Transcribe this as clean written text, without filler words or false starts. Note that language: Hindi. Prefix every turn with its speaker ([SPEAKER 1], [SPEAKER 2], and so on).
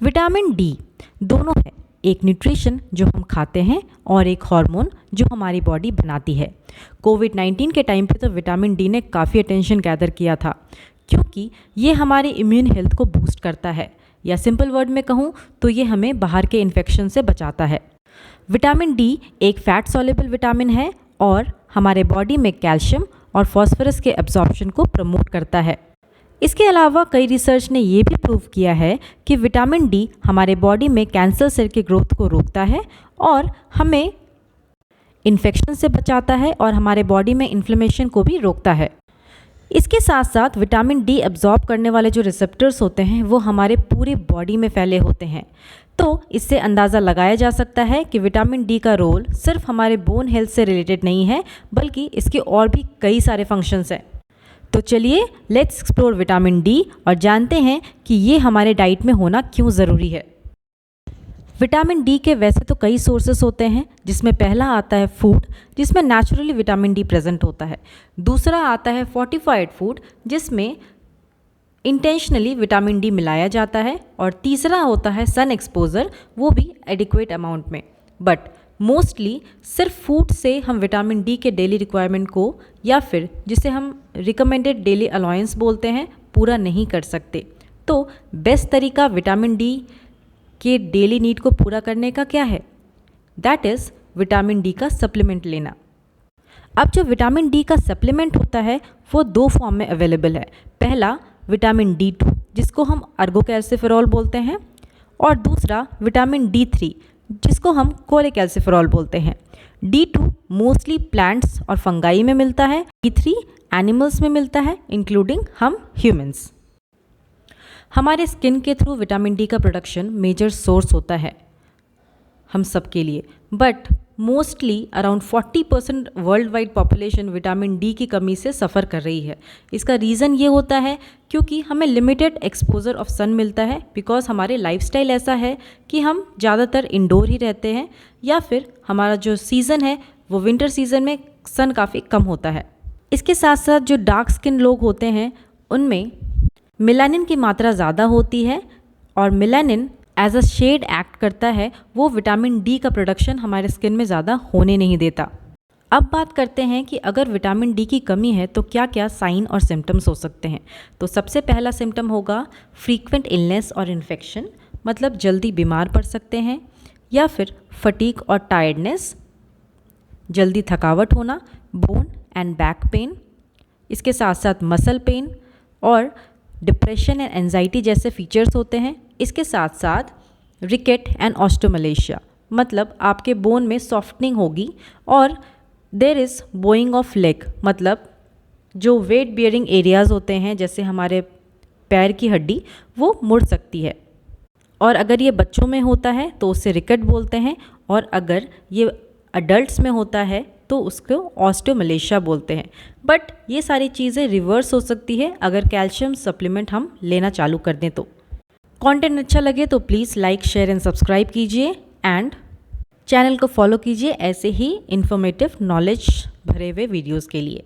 [SPEAKER 1] विटामिन डी दोनों है, एक न्यूट्रिशन जो हम खाते हैं और एक हार्मोन जो हमारी बॉडी बनाती है। कोविड-19 के टाइम पे तो विटामिन डी ने काफ़ी अटेंशन गैदर किया था, क्योंकि ये हमारी इम्यून हेल्थ को बूस्ट करता है, या सिंपल वर्ड में कहूँ तो ये हमें बाहर के इन्फेक्शन से बचाता है। विटामिन डी एक फैट सॉल्युबल विटामिन है और हमारे बॉडी में कैल्शियम और फॉस्फोरस के एब्जॉर्प्शन को प्रमोट करता है। इसके अलावा कई रिसर्च ने ये भी प्रूव किया है कि विटामिन डी हमारे बॉडी में कैंसर सेल की ग्रोथ को रोकता है और हमें इन्फेक्शन से बचाता है और हमारे बॉडी में इन्फ्लेमेशन को भी रोकता है। इसके साथ साथ विटामिन डी एब्जॉर्ब करने वाले जो रिसेप्टर्स होते हैं वो हमारे पूरी बॉडी में फैले होते हैं। तो इससे अंदाज़ा लगाया जा सकता है कि विटामिन डी का रोल सिर्फ हमारे बोन हेल्थ से रिलेटेड नहीं है, बल्कि इसके और भी कई सारे फंक्शंस हैं। तो चलिए लेट्स एक्सप्लोर विटामिन डी और जानते हैं कि ये हमारे डाइट में होना क्यों ज़रूरी है। विटामिन डी के वैसे तो कई सोर्सेस होते हैं, जिसमें पहला आता है फूड, जिसमें नेचुरली विटामिन डी प्रेजेंट होता है। दूसरा आता है फोर्टिफाइड फूड, जिसमें इंटेंशनली विटामिन डी मिलाया जाता है। और तीसरा होता है सन एक्सपोजर, वो भी एडिक्वेट अमाउंट में। बट मोस्टली सिर्फ फूड से हम विटामिन डी के डेली रिक्वायरमेंट को, या फिर जिसे हम रिकमेंडेड डेली अलाउंस बोलते हैं, पूरा नहीं कर सकते। तो बेस्ट तरीका विटामिन डी के डेली नीड को पूरा करने का क्या है? दैट इज़ विटामिन डी का सप्लीमेंट लेना। अब जो विटामिन डी का सप्लीमेंट होता है वो दो फॉर्म में अवेलेबल है। पहला विटामिन D2 जिसको हम अर्गोकैल्सिफेरॉल बोलते हैं, और दूसरा विटामिन D3 जिसको हम कोलेकैल्सिफेरॉल बोलते हैं। D2 मोस्टली प्लांट्स और फंगाई में मिलता है, D3 एनिमल्स में मिलता है, इंक्लूडिंग हम ह्यूमंस। हमारे स्किन के थ्रू विटामिन डी का प्रोडक्शन मेजर सोर्स होता है हम सब के लिए, but mostly around 40% world wide population vitamin D की कमी से सफ़र कर रही है। इसका रीज़न ये होता है क्योंकि हमें लिमिटेड एक्सपोजर ऑफ सन मिलता है, बिकॉज हमारे लाइफस्टाइल ऐसा है कि हम ज़्यादातर इंडोर ही रहते हैं, या फिर हमारा जो सीज़न है वो विंटर सीज़न में सन काफ़ी कम होता है। इसके साथ साथ जो डार्क स्किन लोग होते हैं उनमें मेलानिन की मात्रा ज़्यादा होती है, और melanin as a shade act करता है, वो विटामिन डी का प्रोडक्शन हमारे स्किन में ज़्यादा होने नहीं देता। अब बात करते हैं कि अगर विटामिन डी की कमी है तो क्या क्या साइन और सिम्टम्स हो सकते हैं। तो सबसे पहला सिम्टम होगा फ्रीक्वेंट इलनेस और इन्फेक्शन, मतलब जल्दी बीमार पड़ सकते हैं, या फिर फटीग और टायर्डनेस, जल्दी थकावट होना, बोन एंड बैक पेन, इसके साथ साथ मसल पेन और डिप्रेशन एंड एंजाइटी जैसे फीचर्स होते हैं। इसके साथ साथ रिकेट एंड ऑस्टोमलेशिया, मतलब आपके बोन में सॉफ्टनिंग होगी, और there is bowing of leg, मतलब जो वेट बियरिंग एरियाज़ होते हैं जैसे हमारे पैर की हड्डी, वो मुड़ सकती है। और अगर ये बच्चों में होता है तो उसे रिकेट बोलते हैं, और अगर ये अडल्ट्स में होता है तो उसको ऑस्टियोमलेशिया बोलते हैं। बट ये सारी चीज़ें रिवर्स हो सकती है अगर कैल्शियम सप्लीमेंट हम लेना चालू कर दें तो। कंटेंट अच्छा लगे तो please like, share and subscribe कीजिए, एंड चैनल को फॉलो कीजिए ऐसे ही इन्फॉर्मेटिव नॉलेज भरे हुए वीडियोज़ के लिए।